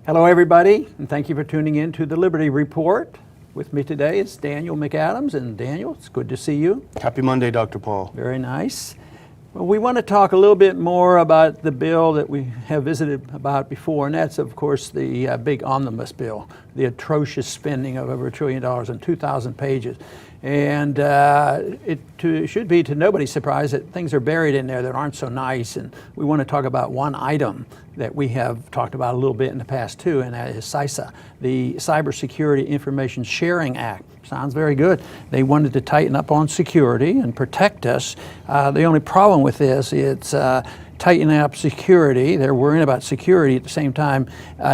Hello everybody, and thank you for tuning in to the Liberty Report. With me today is Daniel McAdams, and Daniel, it's good to see you. Happy Monday, Dr. Paul. Very nice. Well, we want to talk a little bit more about the bill that we have visited about before, and that's of course the big Omnibus bill, the atrocious spending of over $1 trillion and 2,000 pages. And it should be to nobody's surprise that things are buried in there that aren't so nice, and we want to talk about one item that we have talked about a little bit in the past too, and that is CISA, the Cybersecurity Information Sharing Act. Sounds very good. They wanted to tighten up on security and protect us. The only problem with this, it's tightening up security. They're worrying about security at the same time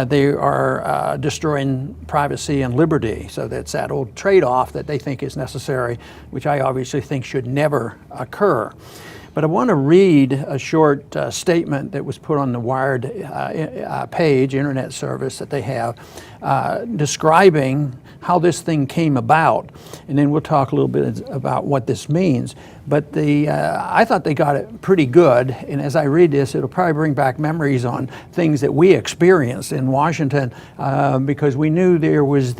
they are destroying privacy and liberty. So that's that old trade-off that they think is necessary, which I obviously think should never occur. But I want to read a short statement that was put on the Wired page, internet service that they have, describing how this thing came about. And then we'll talk a little bit about what this means. But I thought they got it pretty good. And as I read this, it'll probably bring back memories on things that we experienced in Washington, because we knew there was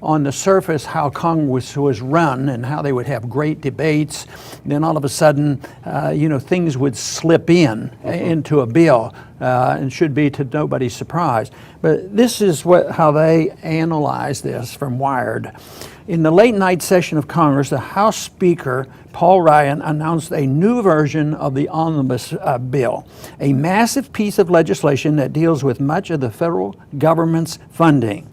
on the surface how Congress was run and how they would have great debates. And then all of a sudden, things would slip into a bill, and should be to nobody's surprise. But this is how they analyze this from Wired. In the late night session of Congress, the House Speaker, Paul Ryan, announced a new version of the Omnibus bill, a massive piece of legislation that deals with much of the federal government's funding.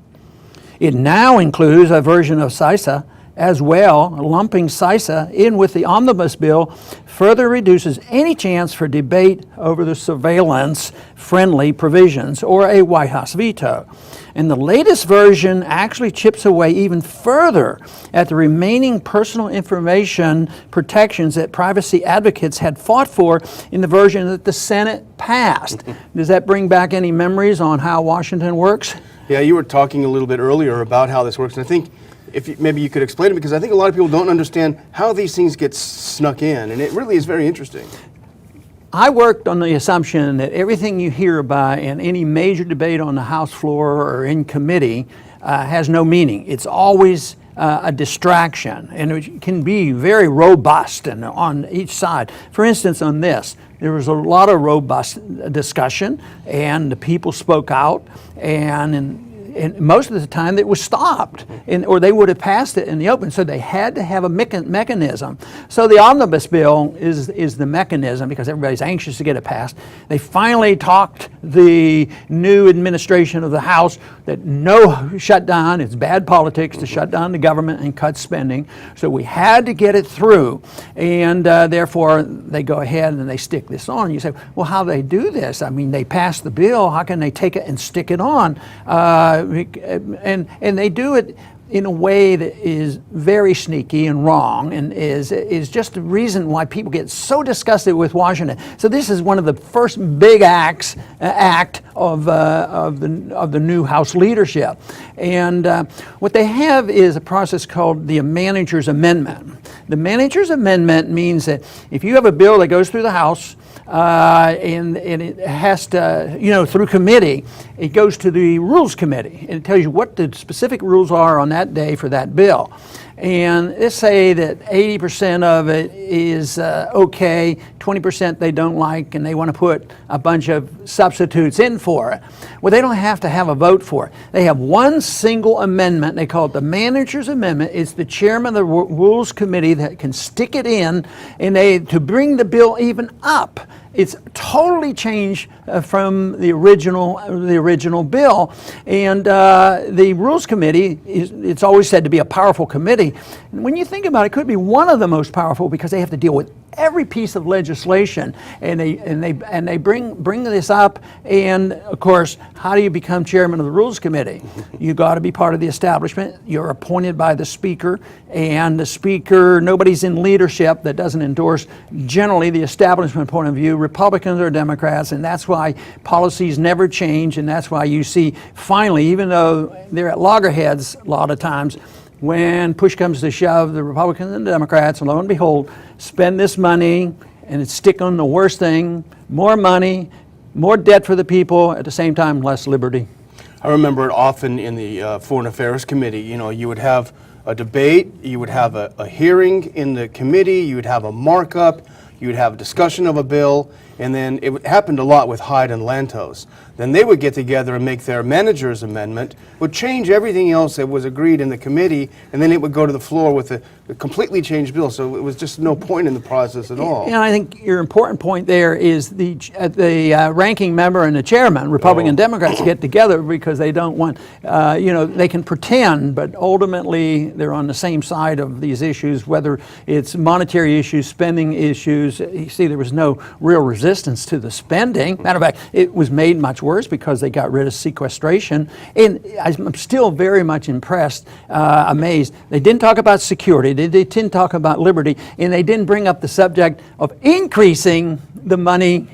It now includes a version of CISA as well. Lumping CISA in with the Omnibus bill further reduces any chance for debate over the surveillance-friendly provisions or a White House veto. And the latest version actually chips away even further at the remaining personal information protections that privacy advocates had fought for in the version that the Senate passed. Does that bring back any memories on how Washington works? Yeah, you were talking a little bit earlier about how this works, and I think maybe you could explain it, because I think a lot of people don't understand how these things get snuck in, and it really is very interesting. I worked on the assumption that everything you hear about in any major debate on the House floor or in committee has no meaning. It's always a distraction, and it can be very robust and on each side. For instance, on this, there was a lot of robust discussion, and the people spoke out, and most of the time it was stopped, or they would have passed it in the open. So they had to have a mechanism. So the Omnibus bill is the mechanism, because everybody's anxious to get it passed. They finally talked the new administration of the House that no shutdown, it's bad politics to shut down the government and cut spending. So we had to get it through, and therefore they go ahead and they stick this on. You say, well, how do they do this? I mean, they passed the bill, how can they take it and stick it on? And they do it in a way that is very sneaky and wrong, and is just the reason why people get so disgusted with Washington. So this is one of the first big act of the new House leadership, and what they have is a process called the Manager's Amendment. The Manager's Amendment means that if you have a bill that goes through the House, and it has to, through committee, it goes to the Rules Committee, and it tells you what the specific rules are on that day for that bill. And let's say that 80% of it is okay, 20% they don't like, and they want to put a bunch of substitutes in for it. Well, they don't have to have a vote for it. They have one single amendment. They call it the Manager's Amendment. It's the chairman of the Rules Committee that can stick it in, and to bring the bill even up. It's totally changed from the original bill, and the Rules Committee it's always said to be a powerful committee. And when you think about it, it could be one of the most powerful, because they have to deal with every piece of legislation, and they bring this up. And of course, how do you become chairman of the Rules Committee? You got to be part of the establishment. You're appointed by the Speaker, and the Speaker, nobody's in leadership that doesn't endorse generally the establishment point of view, Republicans or Democrats, and that's why policies never change, and that's why you see finally, even though they're at loggerheads a lot of times, when push comes to shove, the Republicans and the Democrats, lo and behold, spend this money and it's stick on the worst thing, more money, more debt for the people, at the same time, less liberty. I remember it often in the Foreign Affairs Committee. You know, you would have a debate, you would have a hearing in the committee, you would have a markup, you would have a discussion of a bill, and then happened a lot with Hyde and Lantos. Then they would get together and make their manager's amendment, would change everything else that was agreed in the committee, and then it would go to the floor with a completely changed bill. So it was just no point in the process at all. And I think your important point there is the ranking member and the chairman, Republican Democrats, get together because they don't want, they can pretend, but ultimately they're on the same side of these issues, whether it's monetary issues, spending issues. You see, there was no real resistance to the spending. Matter of fact, it was made much worse because they got rid of sequestration. And I'm still very much impressed, amazed. They didn't talk about security. They didn't talk about liberty, and they didn't bring up the subject of increasing the money,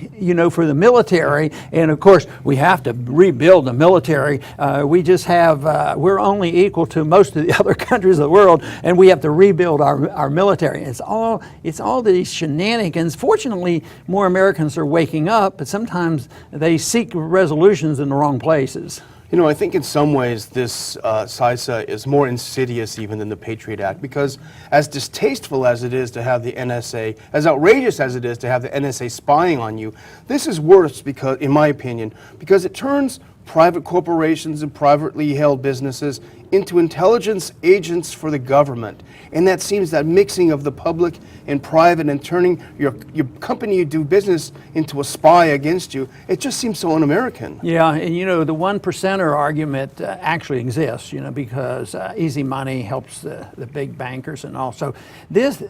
for the military. And of course, we have to rebuild the military. We just have, we're only equal to most of the other countries of the world, and we have to rebuild our military. It's all these shenanigans. Fortunately, more Americans are waking up, but sometimes they seek resolutions in the wrong places. I think in some ways this CISA is more insidious even than the Patriot Act, because as distasteful as it is to have the NSA, as outrageous as it is to have the NSA spying on you, this is worse because, in my opinion, because it turns private corporations and privately held businesses into intelligence agents for the government. And that seems that mixing of the public and private and turning your company you do business into a spy against you, it just seems so un-American. Yeah, and the 1%er argument actually exists, because easy money helps the big bankers and all. So this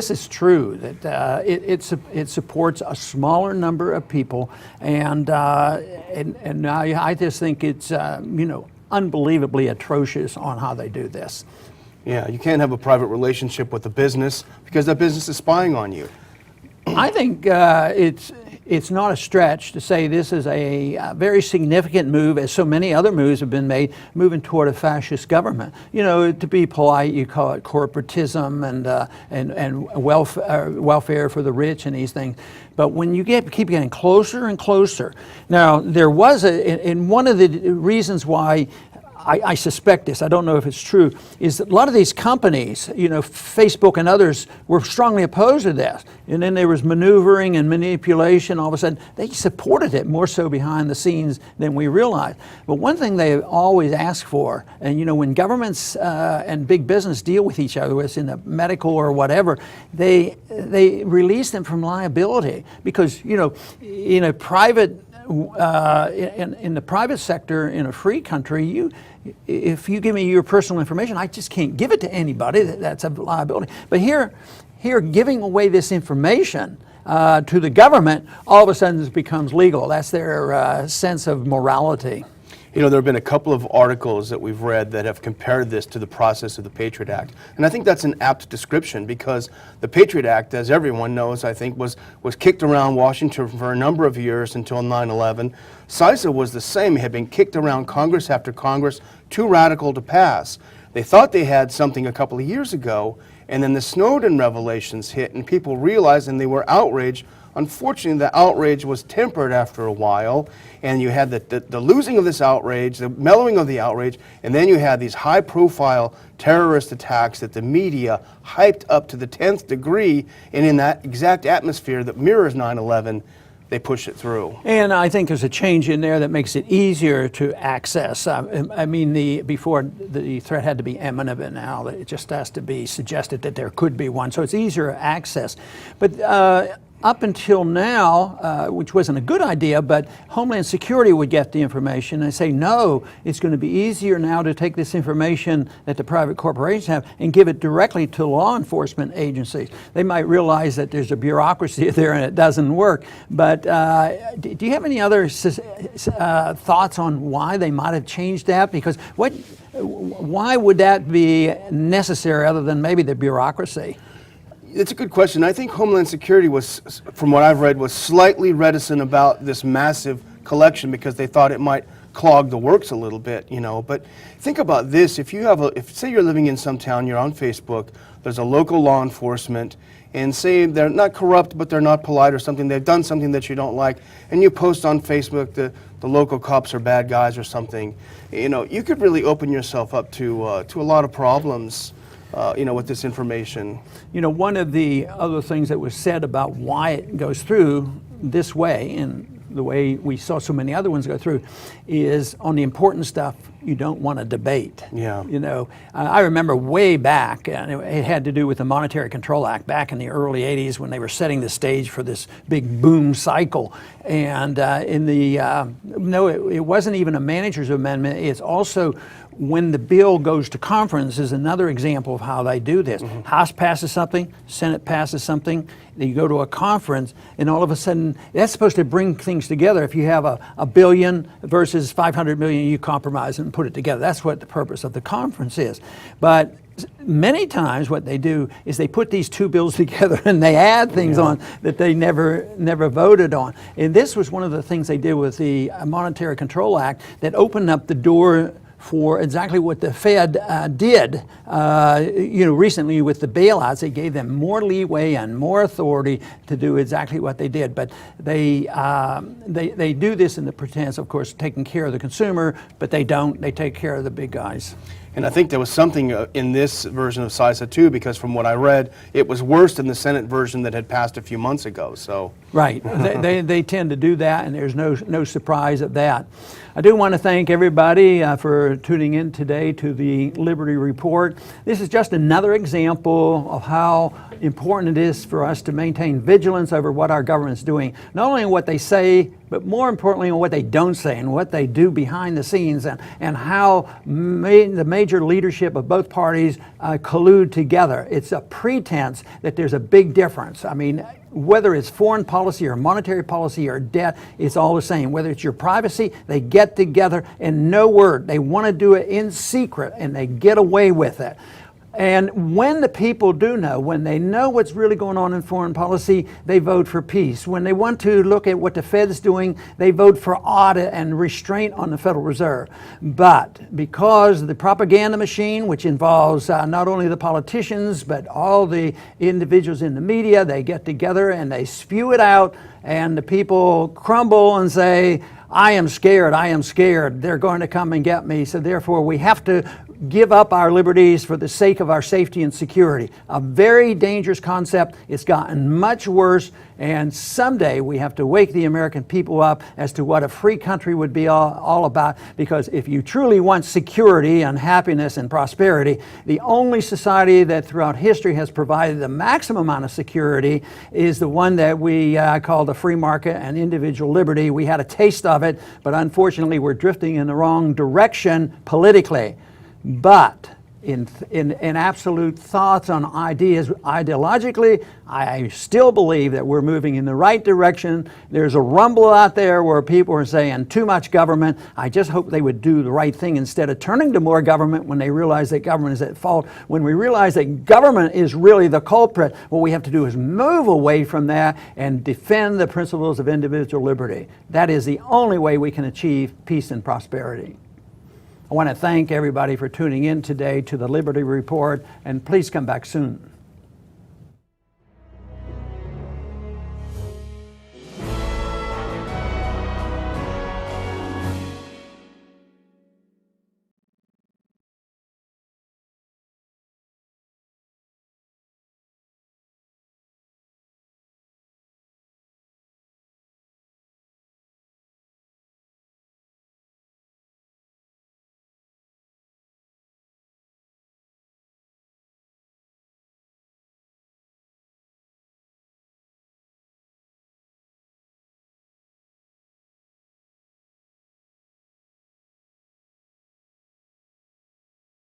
is true, that it supports a smaller number of people, and I just think it's, unbelievably atrocious on how they do this. Yeah, you can't have a private relationship with a business because that business is spying on you. I think it's not a stretch to say this is a very significant move, as so many other moves have been made, moving toward a fascist government. To be polite, you call it corporatism and welfare for the rich and these things. But when you keep getting closer and closer, now there was and one of the reasons why I suspect this, I don't know if it's true, is that a lot of these companies, Facebook and others, were strongly opposed to this. And then there was maneuvering and manipulation. All of a sudden, they supported it more so behind the scenes than we realized. But one thing they always ask for, and when governments and big business deal with each other, whether it's in the medical or whatever, they release them from liability. Because, in a private in the private sector, in a free country, if you give me your personal information, I just can't give it to anybody. That's a liability. But here, giving away this information to the government, all of a sudden it becomes legal. That's their sense of morality. There have been a couple of articles that we've read that have compared this to the process of the Patriot Act. And I think that's an apt description, because the Patriot Act, as everyone knows, I think, was kicked around Washington for a number of years until 9/11. CISA was the same. It had been kicked around Congress after Congress, too radical to pass. They thought they had something a couple of years ago, and then the Snowden revelations hit, and people realized, and they were outraged. Unfortunately, the outrage was tempered after a while, and you had the losing of this outrage, the mellowing of the outrage, and then you had these high-profile terrorist attacks that the media hyped up to the 10th degree, and in that exact atmosphere that mirrors 9/11, they push it through. And I think there's a change in there that makes it easier to access. Before the threat had to be imminent, but now it just has to be suggested that there could be one. So it's easier access. But up until now, which wasn't a good idea, but Homeland Security would get the information and say, no, it's going to be easier now to take this information that the private corporations have and give it directly to law enforcement agencies. They might realize that there's a bureaucracy there and it doesn't work. But do you have any other thoughts on why they might have changed that? Because why would that be necessary other than maybe the bureaucracy? It's a good question. I think Homeland Security was, from what I've read, was slightly reticent about this massive collection because they thought it might clog the works a little bit, you know. But think about this: if you have if say you're living in some town, you're on Facebook, there's a local law enforcement, and say they're not corrupt, but they're not polite or something, they've done something that you don't like, and you post on Facebook the local cops are bad guys or something, you know, you could really open yourself up to a lot of problems, you know, with this information. You know, one of the other things that was said about why it goes through this way, and the way we saw so many other ones go through, is on the important stuff you don't want to debate. Yeah. You know, I remember way back, and it had to do with the Monetary Control Act back in the early 80s when they were setting the stage for this big boom cycle. And no, it wasn't even a manager's amendment. It's also when the bill goes to conference is another example of how they do this. Mm-hmm. House passes something, Senate passes something, then you go to a conference, and all of a sudden, that's supposed to bring things together. If you have a billion versus 500 million, you compromise and put it together. That's what the purpose of the conference is. But many times what they do is they put these two bills together and they add things on that they never voted on. And this was one of the things they did with the Monetary Control Act that opened up the door for exactly what the Fed did, you know, recently with the bailouts. They gave them more leeway and more authority to do exactly what they did. But they do this in the pretense, of course, taking care of the consumer, but they don't. They take care of the big guys. And I think there was something in this version of CISA too, because from what I read, it was worse than the Senate version that had passed a few months ago. So right, they tend to do that, and there's no surprise at that. I do want to thank everybody for tuning in today to the Liberty Report. This is just another example of how important it is for us to maintain vigilance over what our government's doing, not only in what they say, but more importantly in what they don't say and what they do behind the scenes, and how the major leadership of both parties collude together. It's a pretense that there's a big difference. I mean, whether it's foreign policy or monetary policy or debt, it's all the same. Whether it's your privacy, they get together and no word. They want to do it in secret and they get away with it. And when the people do know, when they know what's really going on in foreign policy, they vote for peace. When they want to look at what the Fed's doing, they vote for audit and restraint on the Federal Reserve. But because the propaganda machine, which involves not only the politicians, but all the individuals in the media, they get together and they spew it out, and the people crumble and say, I am scared, they're going to come and get me, so therefore we have to give up our liberties for the sake of our safety and security. A very dangerous concept. It's gotten much worse, and someday we have to wake the American people up as to what a free country would be all about, because if you truly want security and happiness and prosperity, the only society that throughout history has provided the maximum amount of security is the one that we call the free market and individual liberty. We had a taste of it, but unfortunately we're drifting in the wrong direction politically. But in absolute thoughts on ideas, ideologically, I still believe that we're moving in the right direction. There's a rumble out there where people are saying too much government. I just hope they would do the right thing instead of turning to more government when they realize that government is at fault. When we realize that government is really the culprit, what we have to do is move away from that and defend the principles of individual liberty. That is the only way we can achieve peace and prosperity. I want to thank everybody for tuning in today to the Liberty Report, and please come back soon.